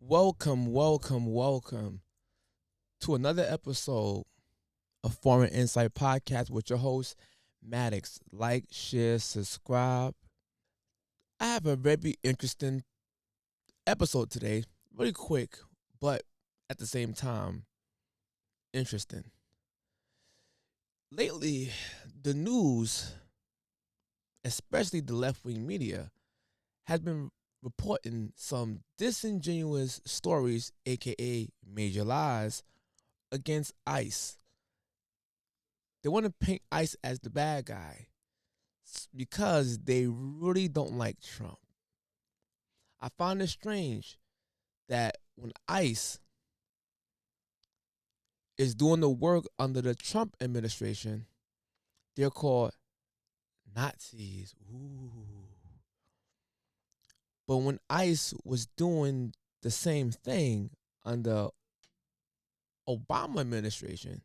Welcome to another episode of Foreign Insight Podcast with your host, Maddox. Like, share, subscribe. I have a very interesting episode today. Really quick, but at the same time, interesting. Lately, the news, especially the left-wing media, has been reporting some disingenuous stories, aka major lies, against ICE. They want to paint ICE as the bad guy because they really don't like Trump. I find it strange that when ICE is doing the work under the Trump administration, they're called Nazis. Ooh. But when ICE was doing the same thing under Obama administration,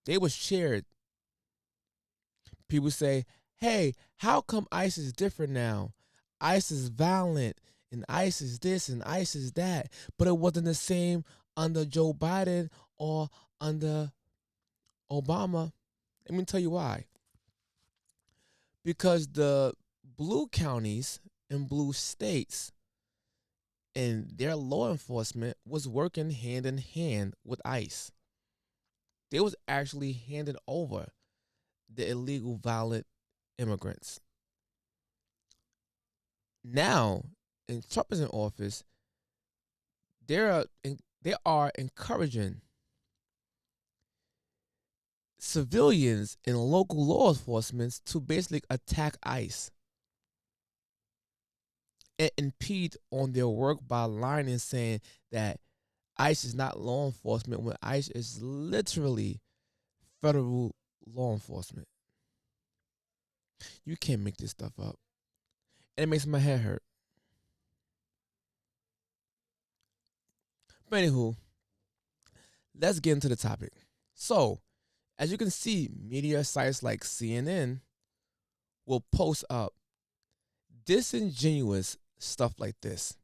they was cheered. People say, hey, how come ICE is different now? ICE is violent, and ICE is this, and ICE is that. But it wasn't the same under Joe Biden or under Obama. Let me tell you why. Because the blue counties and blue states and their law enforcement was working hand in hand with ICE. They was actually handing over the illegal violent immigrants. Now, in Trump is in office, they are encouraging civilians and local law enforcement to basically attack ICE and impede on their work by lying and saying that ICE is not law enforcement when ICE is literally federal law enforcement. You can't make this stuff up. And it makes my head hurt. But anywho, let's get into the topic. So, as you can see, media sites like CNN will post up disingenuous stuff like this.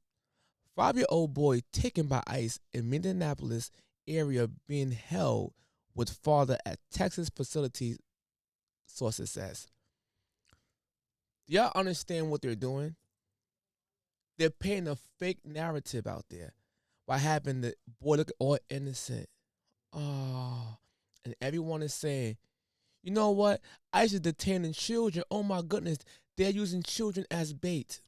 5-year-old boy taken by ICE in Minneapolis area being held with father at Texas facility, sources says. Do y'all understand what they're doing? They're painting a fake narrative out there by having the boy look all innocent. Oh, and everyone is saying, you know what? ICE is detaining children. Oh my goodness, they're using children as bait.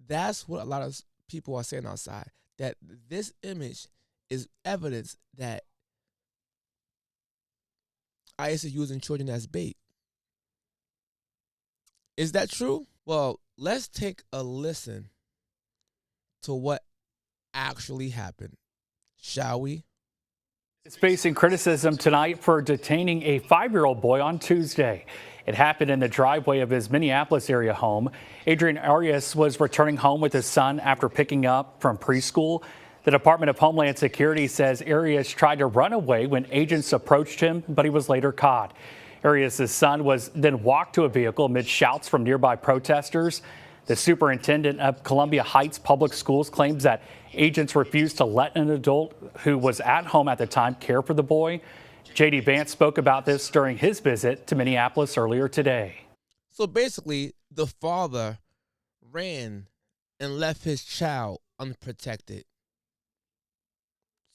That's what a lot of people are saying outside. That this image is evidence that ICE is using children as bait. Is that true? Well, let's take a listen to what actually happened, shall we? Is facing criticism tonight for detaining a 5-year-old boy on Tuesday. It happened in the driveway of his Minneapolis area home. Adrian Arias was returning home with his son after picking up from preschool. The Department of Homeland Security says Arias tried to run away when agents approached him, but he was later caught. Arias' son was then walked to a vehicle amid shouts from nearby protesters. The superintendent of Columbia Heights Public Schools claims that agents refused to let an adult who was at home at the time care for the boy. J.D. Vance spoke about this during his visit to Minneapolis earlier today. So basically, the father ran and left his child unprotected.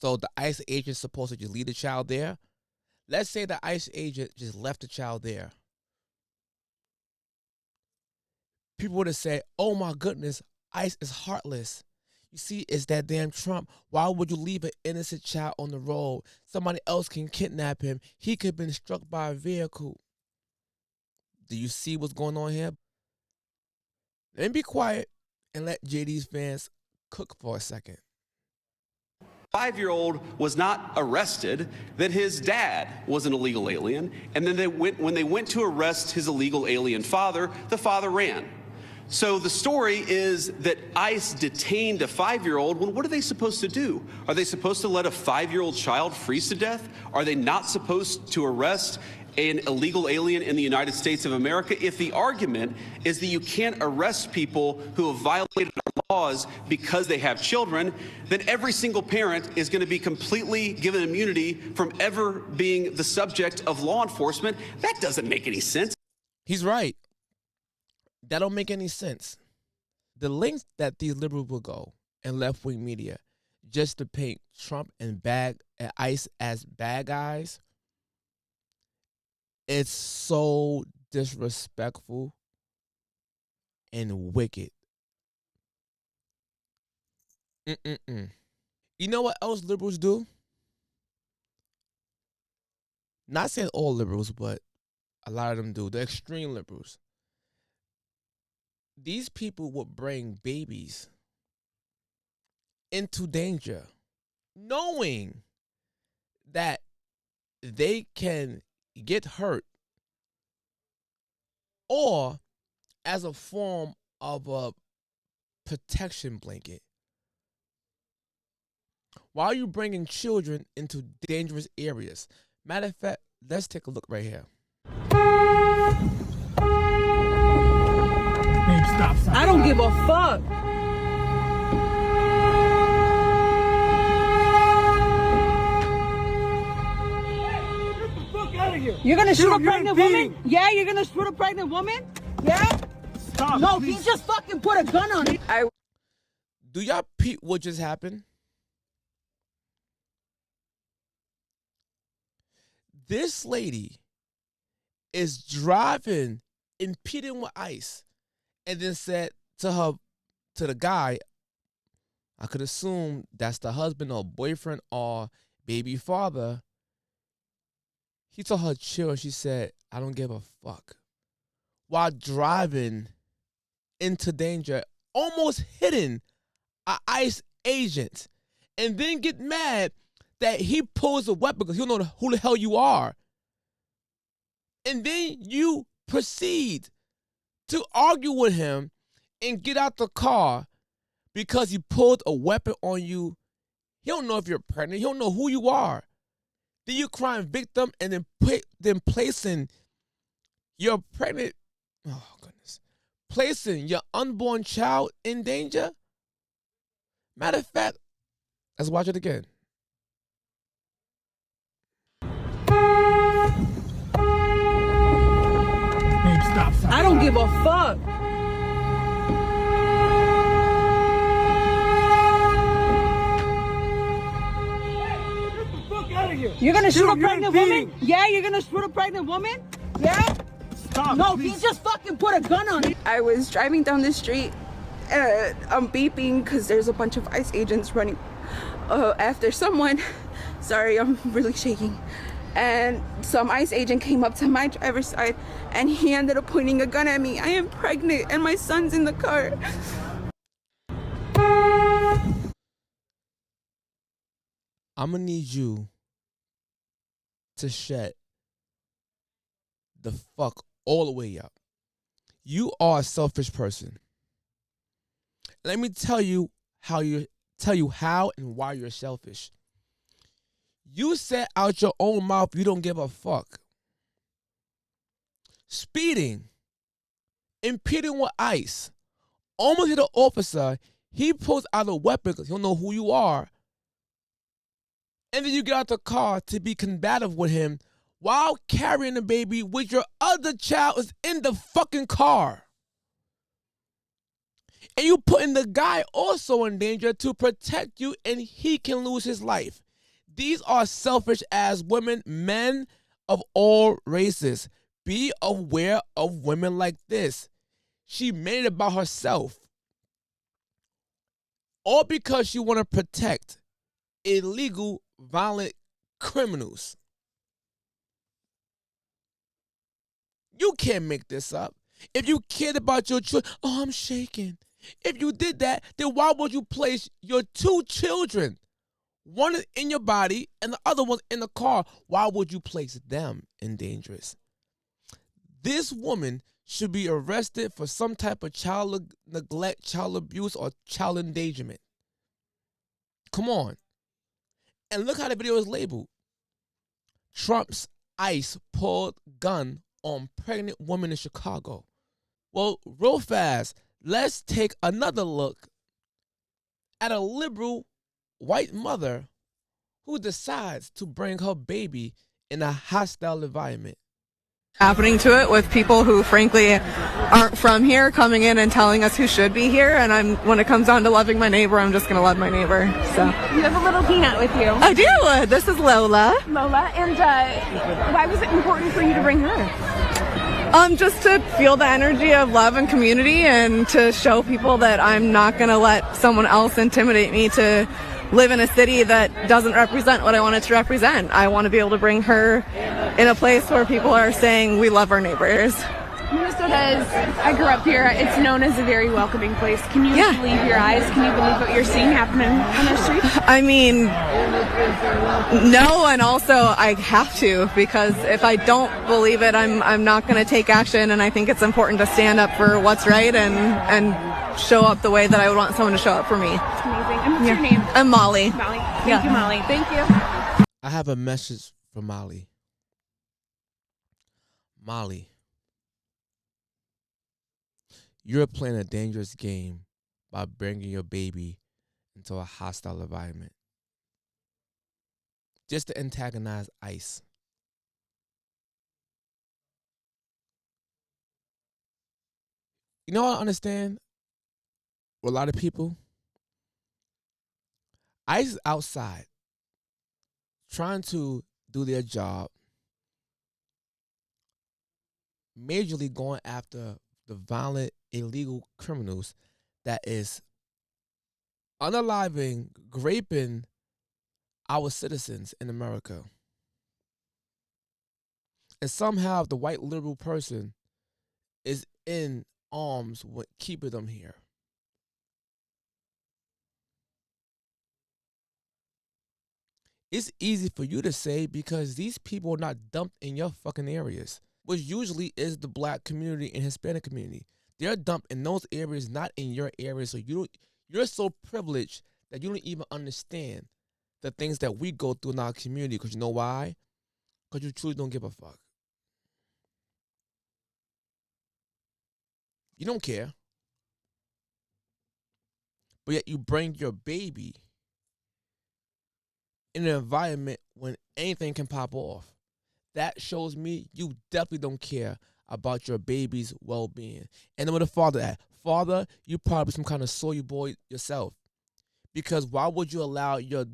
So the ICE agent is supposed to just leave the child there. Let's say the ICE agent just left the child there. People would have said, oh my goodness, ICE is heartless. You see, it's that damn Trump. Why would you leave an innocent child on the road? Somebody else can kidnap him. He could have been struck by a vehicle. Do you see what's going on here? Let me be quiet and let JD's fans cook for a second. 5-year-old was not arrested, that his dad was an illegal alien, and then when they went to arrest his illegal alien father, the father ran. So the story is that ICE detained a 5-year-old. Well, what are they supposed to do? Are they supposed to let a 5-year-old child freeze to death? Are they not supposed to arrest an illegal alien in the United States of America if the argument is that you can't arrest people who have violated our laws because they have children, then every single parent is going to be completely given immunity from ever being the subject of law enforcement. That doesn't make any sense. He's right. That don't make any sense. The lengths that these liberals will go and left-wing media just to paint Trump and ICE as bad guys, it's so disrespectful and wicked. Mm-mm-mm. You know what else liberals do? Not saying all liberals, but a lot of them do. The extreme liberals. These people would bring babies into danger, knowing that they can get hurt, or as a form of a protection blanket. Why are you bringing children into dangerous areas? Matter of fact, let's take a look right here. I don't give a fuck. Get the fuck out of here. You're gonna shoot a Dude, you're pregnant impeding. woman? Yeah, you're gonna shoot a pregnant woman? Yeah? Stop. No, please. he just fucking put a gun on it. Do y'all peep what just happened? This lady is driving, impeding with ICE, and then said to the guy, I could assume that's the husband or boyfriend or baby father. He told her chill, and she said, I don't give a fuck. While driving into danger, almost hitting an ICE agent, and then get mad that he pulls a weapon because he don't know who the hell you are. And then you proceed to argue with him and get out the car because he pulled a weapon on you. He don't know if you're pregnant. He don't know who you are. Then you crime victim and then placing your pregnant, oh goodness, placing your unborn child in danger. Matter of fact, let's watch it again. Stop. I don't give a fuck. Get the fuck out of here. You're gonna shoot Dude, a you're pregnant impeding. woman? Yeah, you're gonna shoot a pregnant woman? Yeah? Stop. No, please. he just fucking put a gun on it. I was driving down the street and I'm beeping because there's a bunch of ICE agents running after someone. Sorry, I'm really shaking. And some ICE agent came up to my driver's side and he ended up pointing a gun at me. I am pregnant and my son's in the car. I'm going to need you to shut the fuck all the way up. You are a selfish person. Let me tell you how and why you're selfish. You said out your own mouth you don't give a fuck. Speeding, impeding with ICE, almost hit an officer. He pulls out a weapon because he don't know who you are. And then you get out the car to be combative with him while carrying the baby with your other child is in the fucking car. And you putting the guy also in danger to protect you and he can lose his life. These are selfish ass women, men of all races. Be aware of women like this. She made it about herself. All because she want to protect illegal, violent criminals. You can't make this up. If you cared about your children, oh, I'm shaking. If you did that, then why would you place your two children, one is in your body and the other one's in the car? Why would you place them in dangerous? This woman should be arrested for some type of child neglect, child abuse, or child endangerment. Come on. And look how the video is labeled. Trump's ICE pulled gun on pregnant woman in Chicago. Well, real fast, let's take another look at a liberal white mother who decides to bring her baby in a hostile environment. Happening to it with people who frankly aren't from here coming in and telling us who should be here, and when it comes down to loving my neighbor, I'm just gonna love my neighbor. So you have a little peanut with you. I do. This is Lola. And why was it important for you to bring her? Just to feel the energy of love and community, and to show people that I'm not gonna let someone else intimidate me to live in a city that doesn't represent what I want it to represent. I want to be able to bring her in a place where people are saying we love our neighbors. Minnesota is, I grew up here, it's known as a very welcoming place. Can you believe your eyes? Can you believe what you're seeing happening on the streets? I mean, no, and also I have to, because if I don't believe it, I'm not going to take action, and I think it's important to stand up for what's right and show up the way that I would want someone to show up for me. That's amazing. And what's your name? I'm Molly. Molly. Thank you, Molly. Thank you. I have a message for Molly. Molly, you're playing a dangerous game by bringing your baby into a hostile environment just to antagonize ICE. You know what I understand? With a lot of people, ICE is outside trying to do their job, majorly going after the violent, illegal criminals that is unaliving, raping our citizens in America. And somehow the white liberal person is in arms with keeping them here. It's easy for you to say because these people are not dumped in your fucking areas, which usually is the black community and Hispanic community. They're dumped in those areas, not in your area. So you're so privileged that you don't even understand the things that we go through in our community. Because you know why? Because you truly don't give a fuck. You don't care. But yet you bring your baby in an environment when anything can pop off. That shows me you definitely don't care about your baby's well-being. And then with the father at, father, you probably some kind of soy boy yourself. Because why would you allow your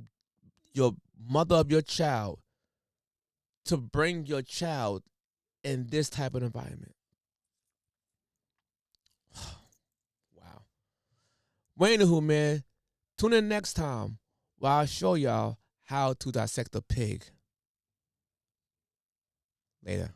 mother of your child to bring your child in this type of environment? Wow. Well, anywho, man, tune in next time while I show y'all how to dissect a pig. Later.